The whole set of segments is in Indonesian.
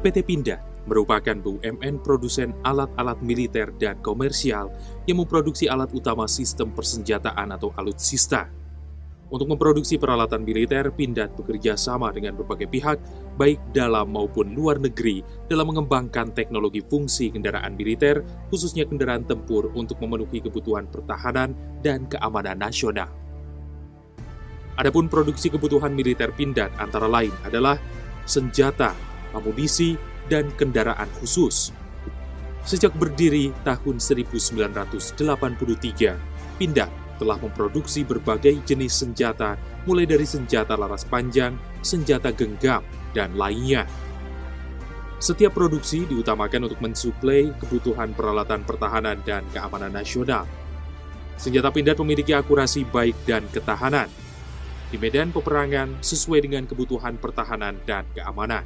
PT Pindad merupakan BUMN produsen alat-alat militer dan komersial yang memproduksi alat utama sistem persenjataan atau alutsista. Untuk memproduksi peralatan militer, Pindad bekerja sama dengan berbagai pihak, baik dalam maupun luar negeri, dalam mengembangkan teknologi fungsi kendaraan militer, khususnya kendaraan tempur untuk memenuhi kebutuhan pertahanan dan keamanan nasional. Adapun produksi kebutuhan militer Pindad antara lain adalah senjata, amunisi, dan kendaraan khusus. Sejak berdiri tahun 1983, Pindad telah memproduksi berbagai jenis senjata, mulai dari senjata laras panjang, senjata genggam, dan lainnya. Setiap produksi diutamakan untuk mensuplai kebutuhan peralatan pertahanan dan keamanan nasional. Senjata Pindad memiliki akurasi baik dan ketahanan di medan peperangan sesuai dengan kebutuhan pertahanan dan keamanan.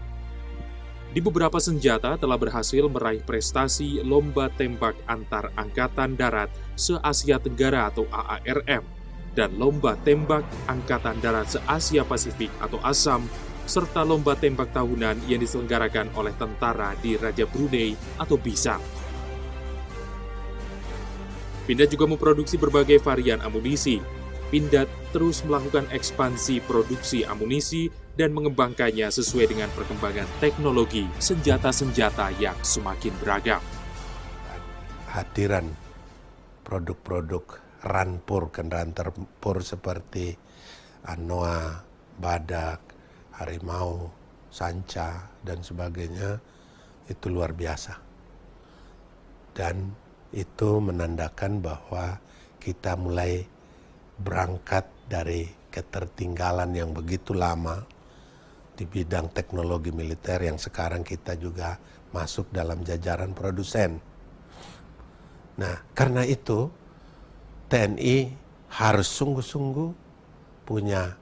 Di beberapa senjata telah berhasil meraih prestasi lomba tembak antar angkatan darat se-Asia Tenggara atau AARM dan lomba tembak angkatan darat se-Asia Pasifik atau ASAM, serta lomba tembak tahunan yang diselenggarakan oleh tentara di Raja Brunei atau BISAM. Pindad juga memproduksi berbagai varian amunisi. Pindad terus melakukan ekspansi produksi amunisi dan mengembangkannya sesuai dengan perkembangan teknologi senjata-senjata yang semakin beragam. Hadiran produk-produk rampur, kendaraan tempur seperti Anoa, Badak, Harimau, Sanca, dan sebagainya itu luar biasa. Dan itu menandakan bahwa kita mulai berangkat dari ketertinggalan yang begitu lama di bidang teknologi militer yang sekarang kita juga masuk dalam jajaran produsen. Nah, karena itu TNI harus sungguh-sungguh punya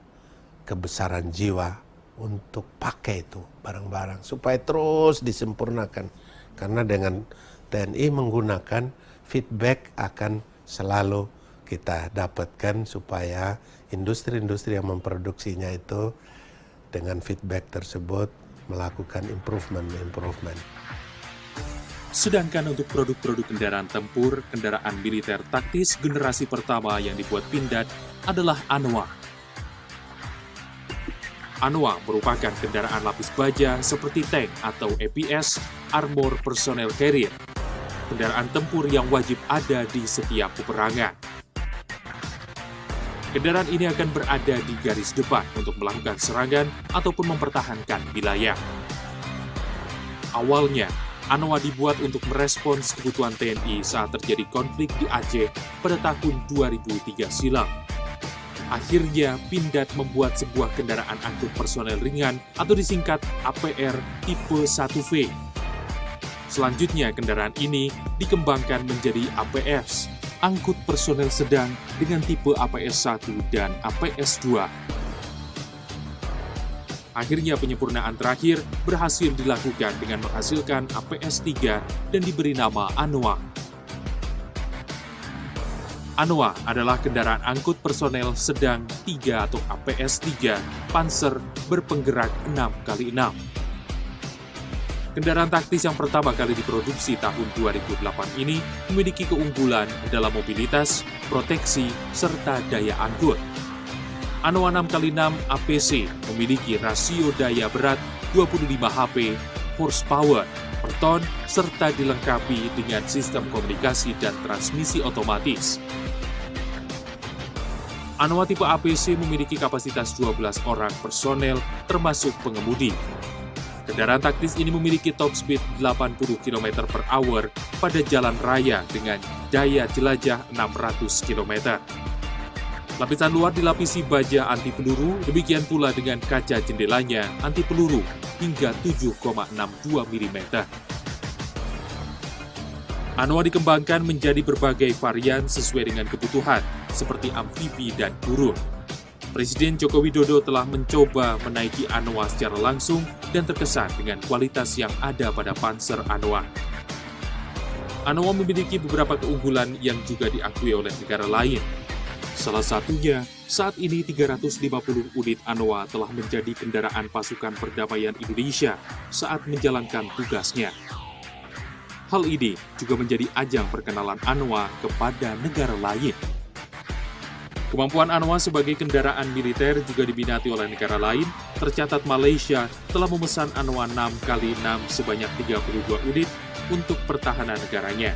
kebesaran jiwa untuk pakai itu barang-barang supaya terus disempurnakan. Karena dengan TNI menggunakan feedback akan selalu kita dapatkan supaya industri-industri yang memproduksinya itu dengan feedback tersebut melakukan improvement. Sedangkan untuk produk-produk kendaraan tempur, kendaraan militer taktis generasi pertama yang dibuat Pindad adalah Anoa. Anoa merupakan kendaraan lapis baja seperti tank atau APS, Armor Personnel Carrier, kendaraan tempur yang wajib ada di setiap peperangan. Kendaraan ini akan berada di garis depan untuk melakukan serangan ataupun mempertahankan wilayah. Awalnya, Anoa dibuat untuk merespons kebutuhan TNI saat terjadi konflik di Aceh pada tahun 2003 silam. Akhirnya, Pindad membuat sebuah kendaraan angkut personel ringan atau disingkat APR tipe 1V. Selanjutnya, kendaraan ini dikembangkan menjadi APS, angkut personel sedang dengan tipe APS-1 dan APS-2. Akhirnya penyempurnaan terakhir berhasil dilakukan dengan menghasilkan APS-3 dan diberi nama Anoa. Anoa adalah kendaraan angkut personel sedang 3 atau APS-3 Panzer berpenggerak 6x6. Kendaraan taktis yang pertama kali diproduksi tahun 2008 ini memiliki keunggulan dalam mobilitas, proteksi, serta daya angkut. Anoa 6x6 APC memiliki rasio daya berat 25 HP, horsepower per ton, serta dilengkapi dengan sistem komunikasi dan transmisi otomatis. Anoa tipe APC memiliki kapasitas 12 orang personel termasuk pengemudi. Kendaraan taktis ini memiliki top speed 80 km per hour pada jalan raya dengan daya jelajah 600 km. Lapisan luar dilapisi baja anti peluru, demikian pula dengan kaca jendelanya anti peluru hingga 7,62 mm. Anoa dikembangkan menjadi berbagai varian sesuai dengan kebutuhan, seperti amfibi dan gurun. Presiden Joko Widodo telah mencoba menaiki Anoa secara langsung dan terkesan dengan kualitas yang ada pada Panzer Anoa. Anoa memiliki beberapa keunggulan yang juga diakui oleh negara lain. Salah satunya, saat ini 350 unit Anoa telah menjadi kendaraan pasukan perdamaian Indonesia saat menjalankan tugasnya. Hal ini juga menjadi ajang perkenalan Anoa kepada negara lain. Kemampuan Anoa sebagai kendaraan militer juga diminati oleh negara lain. Tercatat Malaysia telah memesan Anoa 6x6 sebanyak 32 unit untuk pertahanan negaranya.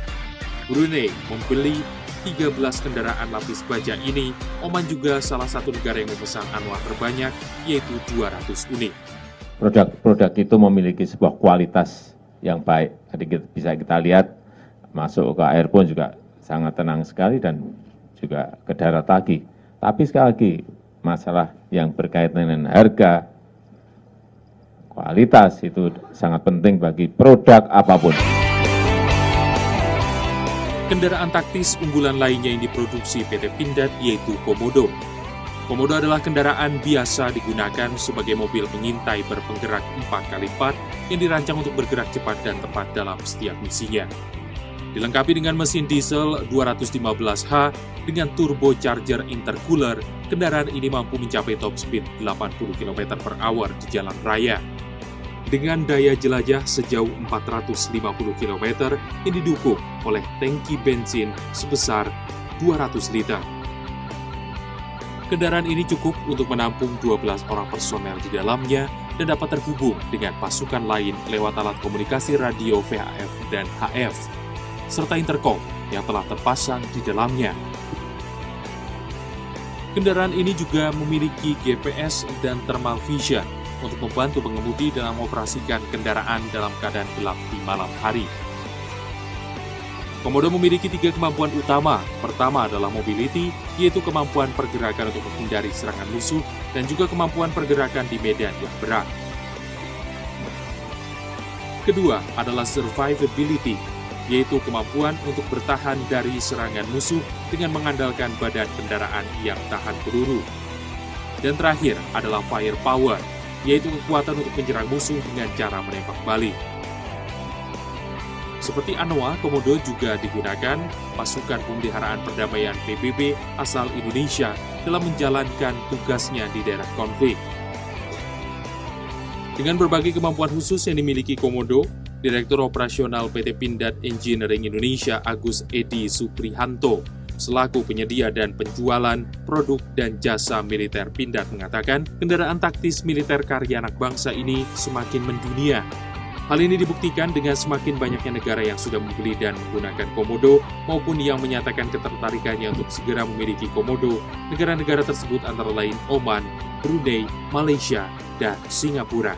Brunei membeli 13 kendaraan lapis baja ini. Oman juga salah satu negara yang memesan Anoa terbanyak, yaitu 200 unit. Produk-produk itu memiliki sebuah kualitas yang baik. Jadi bisa kita lihat, masuk ke air pun juga sangat tenang sekali dan juga ke darat lagi. Tapi sekali lagi, masalah yang berkaitan dengan harga, kualitas itu sangat penting bagi produk apapun. Kendaraan taktis unggulan lainnya yang diproduksi PT Pindad yaitu Komodo. Komodo adalah kendaraan biasa digunakan sebagai mobil pengintai berpenggerak 4x4 yang dirancang untuk bergerak cepat dan tepat dalam setiap misinya. Dilengkapi dengan mesin diesel 215H dengan turbocharger intercooler, kendaraan ini mampu mencapai top speed 80 km/h di jalan raya. Dengan daya jelajah sejauh 450 km yang didukung oleh tangki bensin sebesar 200 liter. Kendaraan ini cukup untuk menampung 12 orang personel di dalamnya dan dapat terhubung dengan pasukan lain lewat alat komunikasi radio VHF dan HF, serta intercom yang telah terpasang di dalamnya. Kendaraan ini juga memiliki GPS dan thermal vision untuk membantu pengemudi dalam mengoperasikan kendaraan dalam keadaan gelap di malam hari. Komodo memiliki 3 kemampuan utama. Pertama adalah mobility, yaitu kemampuan pergerakan untuk menghindari serangan musuh, dan juga kemampuan pergerakan di medan yang berat. Kedua adalah survivability, yaitu kemampuan untuk bertahan dari serangan musuh dengan mengandalkan badan kendaraan yang tahan peluru. Dan terakhir adalah firepower, yaitu kekuatan untuk menyerang musuh dengan cara menembak balik. Seperti Anoa, Komodo juga digunakan pasukan pemeliharaan perdamaian PBB asal Indonesia dalam menjalankan tugasnya di daerah konflik. Dengan berbagai kemampuan khusus yang dimiliki Komodo, Direktur Operasional PT Pindad Engineering Indonesia Agus Edi Suprihanto selaku penyedia dan penjualan produk dan jasa militer Pindad mengatakan kendaraan taktis militer karya anak bangsa ini semakin mendunia. Hal ini dibuktikan dengan semakin banyaknya negara yang sudah membeli dan menggunakan Komodo maupun yang menyatakan ketertarikannya untuk segera memiliki Komodo. Negara-negara tersebut antara lain Oman, Brunei, Malaysia, dan Singapura.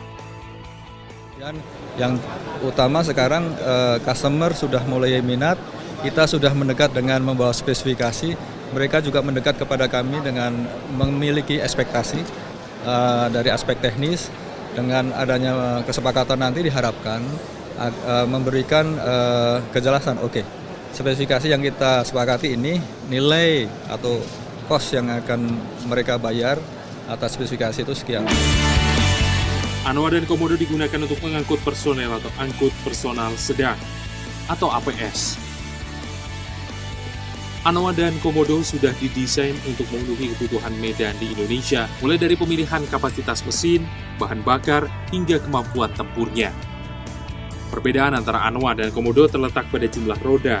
Dan yang utama sekarang customer sudah mulai minat. Kita sudah mendekat dengan membawa spesifikasi, mereka juga mendekat kepada kami dengan memiliki ekspektasi dari aspek teknis. Dengan adanya kesepakatan nanti diharapkan memberikan kejelasan, oke, spesifikasi yang kita sepakati ini, nilai atau cost yang akan mereka bayar atas spesifikasi itu sekian. Anoa dan Komodo digunakan untuk mengangkut personel atau angkut personal sedang atau APS. Anoa dan Komodo sudah didesain untuk memenuhi kebutuhan medan di Indonesia, mulai dari pemilihan kapasitas mesin, bahan bakar, hingga kemampuan tempurnya. Perbedaan antara Anoa dan Komodo terletak pada jumlah roda.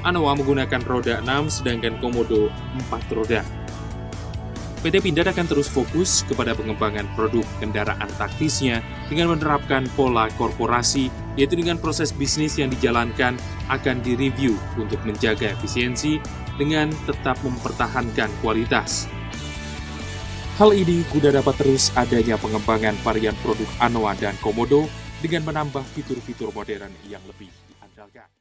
Anoa menggunakan roda 6, sedangkan Komodo 4 roda. PT Pindad akan terus fokus kepada pengembangan produk kendaraan taktisnya dengan menerapkan pola korporasi, yaitu dengan proses bisnis yang dijalankan akan direview untuk menjaga efisiensi dengan tetap mempertahankan kualitas. Hal ini guna dapat terus adanya pengembangan varian produk Anoa dan Komodo dengan menambah fitur-fitur modern yang lebih diandalkan.